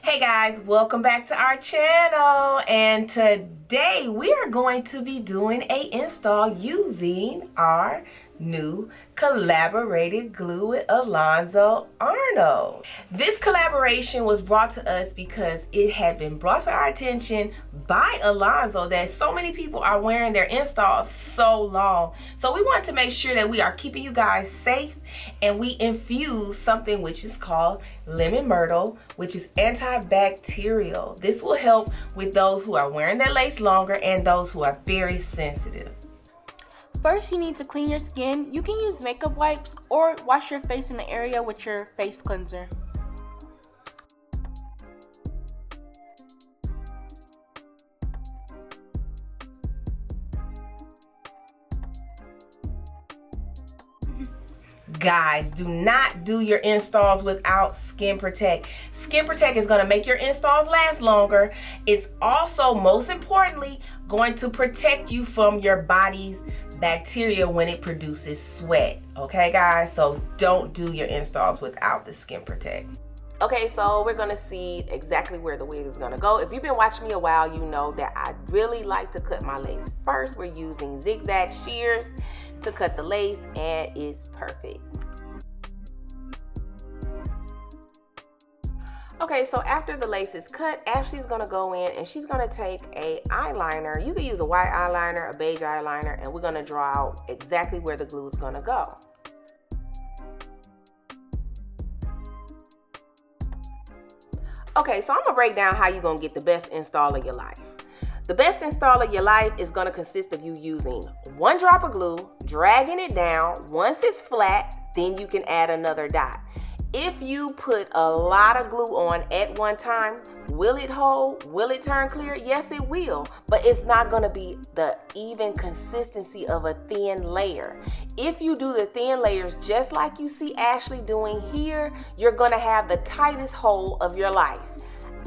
Hey guys, welcome back to our channel, and today we are going to be doing a install using our new collaborated glue with Alonzo Arnold. This collaboration was brought to us because it had been brought to our attention by Alonzo that so many people are wearing their installs so long. So we want to make sure that we are keeping you guys safe, and we infuse something which is called Lemon Myrtle, which is antibacterial. This will help with those who are wearing their lace longer and those who are very sensitive. First, you need to clean your skin. You can use makeup wipes or wash your face in the area with your face cleanser. Guys, do not do your installs without Skin Protect. Skin Protect is going to make your installs last longer. It's also, most importantly, going to protect you from your body's bacteria when it produces sweat. Okay, guys? So don't do your installs without the Skin Protect. Okay, so we're going to see exactly where the wig is going to go. If you've been watching me a while, you know that I really like to cut my lace first. We're using zigzag shears to cut the lace, and it's perfect. Okay, so after the lace is cut, Ashley's gonna go in and she's gonna take a eyeliner. You can use a white eyeliner, a beige eyeliner, and we're gonna draw out exactly where the glue is gonna go. Okay, so I'm gonna break down how you're gonna get the best install of your life. The best install of your life is gonna consist of you using 1 drop of glue, dragging it down. Once it's flat, then you can add another dot. If you put a lot of glue on at one time, will it hold? Will it turn clear? Yes, it will, but it's not gonna be the even consistency of a thin layer. If you do the thin layers just like you see Ashley doing here, you're gonna have the tightest hold of your life.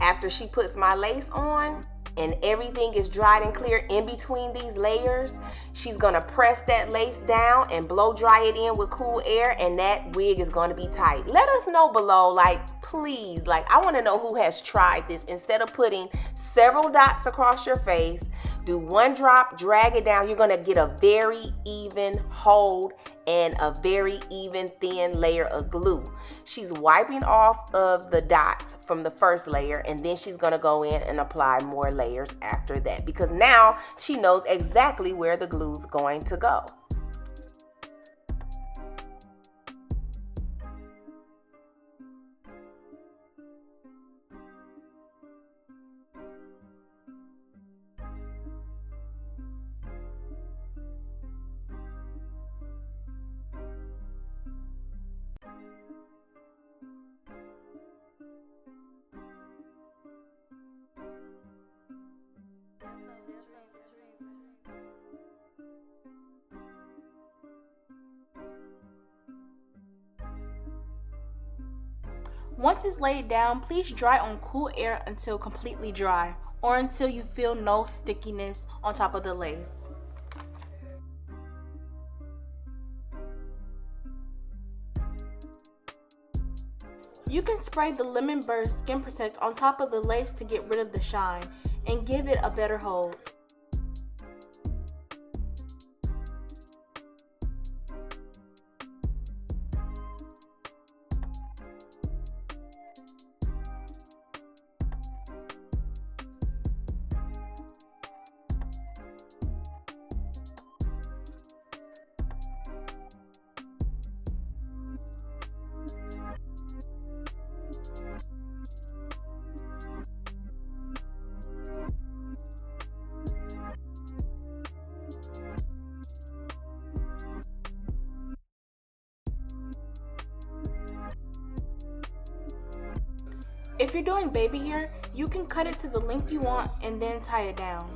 After she puts my lace on, and everything is dried and clear in between these layers, she's gonna press that lace down and blow dry it in with cool air, and that wig is gonna be tight. Let us know below, like, please, like, I wanna know who has tried this. Instead of putting several dots across your face, do 1 drop, drag it down. You're gonna get a very even hold and a very even thin layer of glue. She's wiping off of the dots from the first layer, and then she's gonna go in and apply more layers after that, because now she knows exactly where the glue's going to go. Once it's laid down, please dry on cool air until completely dry, or until you feel no stickiness on top of the lace. You can spray the Lemon Burst Skin Protect on top of the lace to get rid of the shine and give it a better hold. If you're doing baby hair, you can cut it to the length you want and then tie it down.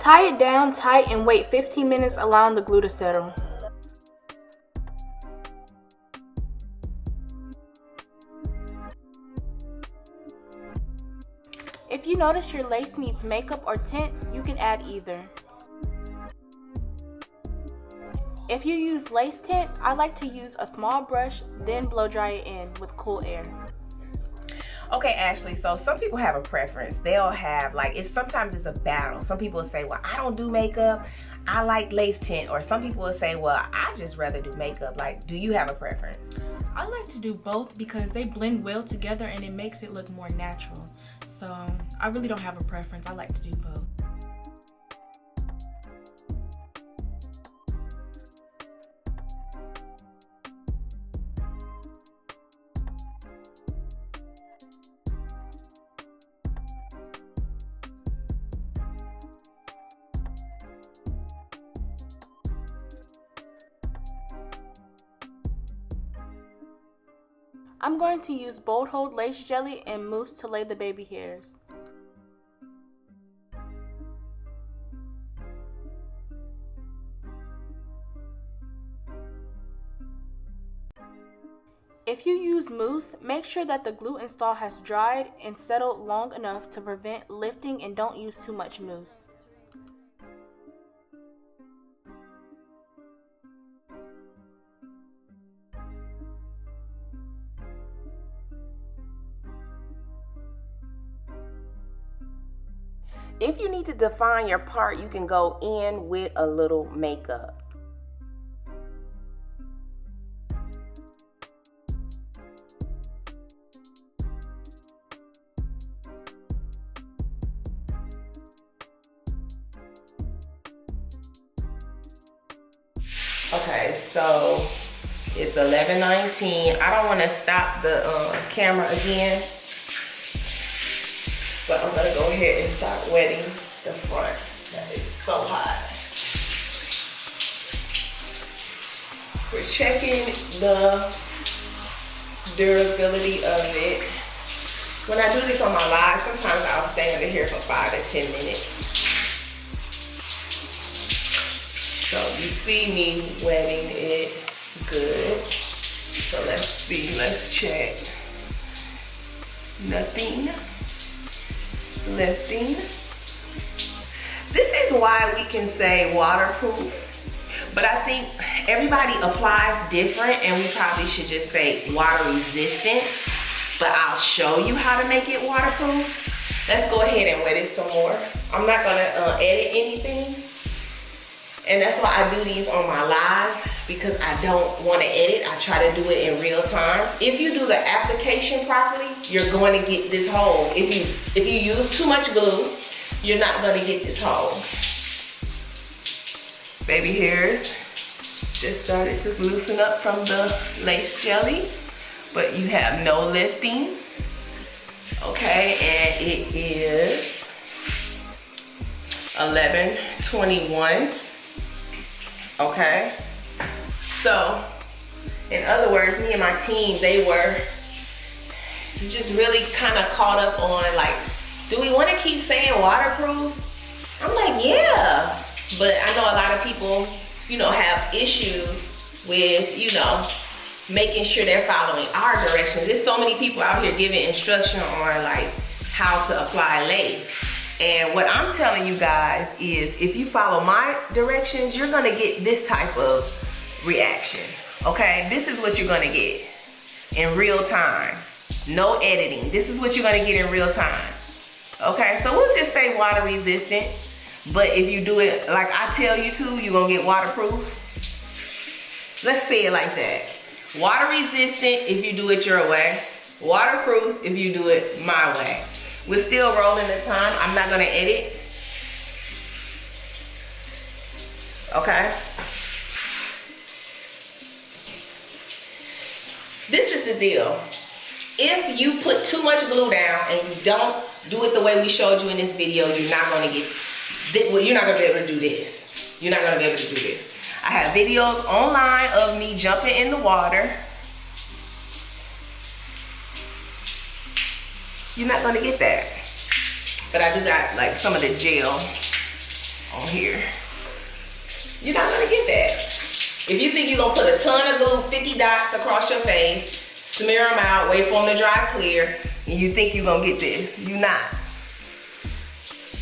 Tie it down tight and wait 15 minutes, allowing the glue to settle. If you notice your lace needs makeup or tint, you can add either. If you use lace tint, I like to use a small brush, then blow dry it in with cool air. Okay, Ashley, so some people have a preference. They'll have, like, sometimes it's a battle. Some people will say, well, I don't do makeup, I like lace tint. Or some people will say, well, I just rather do makeup. Like, do you have a preference? I like to do both because they blend well together and it makes it look more natural. So I really don't have a preference. I like to do both. I'm going to use Bold Hold lace jelly and mousse to lay the baby hairs. If you use mousse, make sure that the glue install has dried and settled long enough to prevent lifting, and don't use too much mousse. If you need to define your part, you can go in with a little makeup. Okay, so it's 11:19. I don't want to stop the camera again, but I'm gonna go ahead and start wetting the front. That is so hot. We're checking the durability of it. When I do this on my live, sometimes I'll stay under here for 5 to 10 minutes. So you see me wetting it good. So let's see, let's check. Nothing lifting. This is why we can say waterproof, but I think everybody applies different and we probably should just say water resistant, but I'll show you how to make it waterproof. Let's go ahead and wet it some more. I'm not gonna edit anything. And that's why I do these on my live, because I don't want to edit. I try to do it in real time. If you do the application properly, you're going to get this hole. If you use too much glue, you're not going to get this hole. Baby hairs just started to loosen up from the lace jelly, but you have no lifting. Okay, and it is 11:21. Okay, so in other words, me and my team, they were just really kind of caught up on, like, do we want to keep saying waterproof? I'm like, yeah, but I know a lot of people, you know, have issues with, you know, making sure they're following our directions. There's so many people out here giving instruction on, like, how to apply lace. And what I'm telling you guys is, if you follow my directions, you're gonna get this type of reaction, okay? This is what you're gonna get in real time. No editing. This is what you're gonna get in real time, okay? So we'll just say water resistant, but if you do it like I tell you to, you're gonna get waterproof. Let's say it like that. Water resistant if you do it your way. Waterproof if you do it my way. We're still rolling the time. I'm not gonna edit. Okay. This is the deal. If you put too much glue down and you don't do it the way we showed you in this video, you're not gonna get, well, you're not gonna be able to do this. You're not gonna be able to do this. I have videos online of me jumping in the water. You're not gonna get that. But I do got like some of the gel. on here. You're not gonna get that. If you think you're gonna put a ton of glue, 50 dots across your face, smear them out, wait for them to dry clear, and you think you're gonna get this, you're not.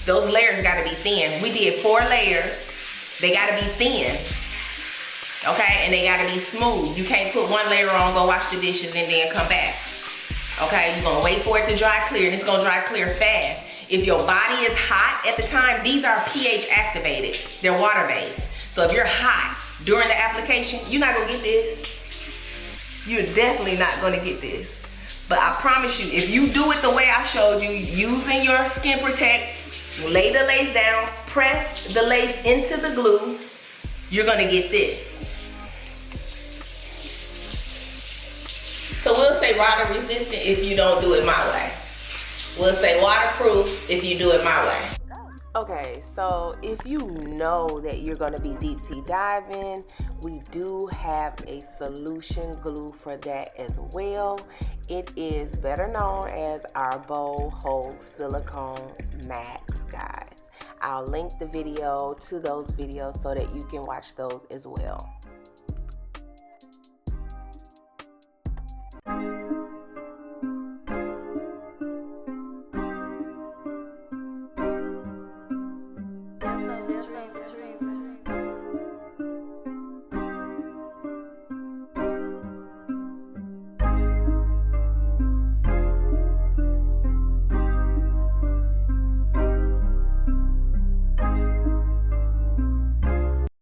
Those layers gotta be thin. We did 4 layers. They gotta be thin, okay? And they gotta be smooth. You can't put 1 layer on, go wash the dishes, and then come back. Okay, you're gonna wait for it to dry clear, and it's gonna dry clear fast. If your body is hot at the time, these are pH activated. They're water-based. So if you're hot during the application, you're not gonna get this. You're definitely not gonna get this. But I promise you, if you do it the way I showed you, using your Skin Protect, lay the lace down, press the lace into the glue, you're gonna get this. So we'll say water resistant if you don't do it my way. We'll say waterproof if you do it my way. Okay, so if you know that you're going to be deep sea diving, we do have a solution glue for that as well. It is better known as our Bold Hold Silicone Max, guys. I'll link the video to those videos so that you can watch those as well.